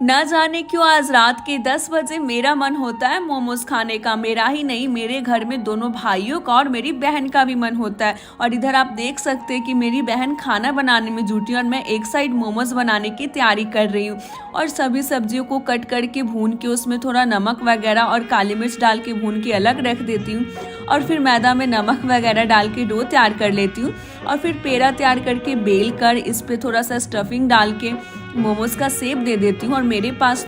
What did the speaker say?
ना जाने क्यों आज रात के 10 बजे मेरा मन होता है मोमोज खाने का। मेरा ही नहीं, मेरे घर में दोनों भाइयों का और मेरी बहन का भी मन होता है। और इधर आप देख सकते हैं कि मेरी बहन खाना बनाने में जुटी और मैं एक साइड मोमोज बनाने की तैयारी कर रही हूँ। और सभी सब्जियों को कट करके भून के उसमें थोड़ा नमक वगैरह और काली मिर्च डाल के भून के अलग रख देती हूँ। और फिर मैदा में नमक वगैरह डाल के डो तैयार कर लेती हूँ। और फिर पेड़ा तैयार करके बेल कर इस पे थोड़ा सा स्टफिंग डाल के मोमोज का शेप दे देती हूँ। और मेरे पास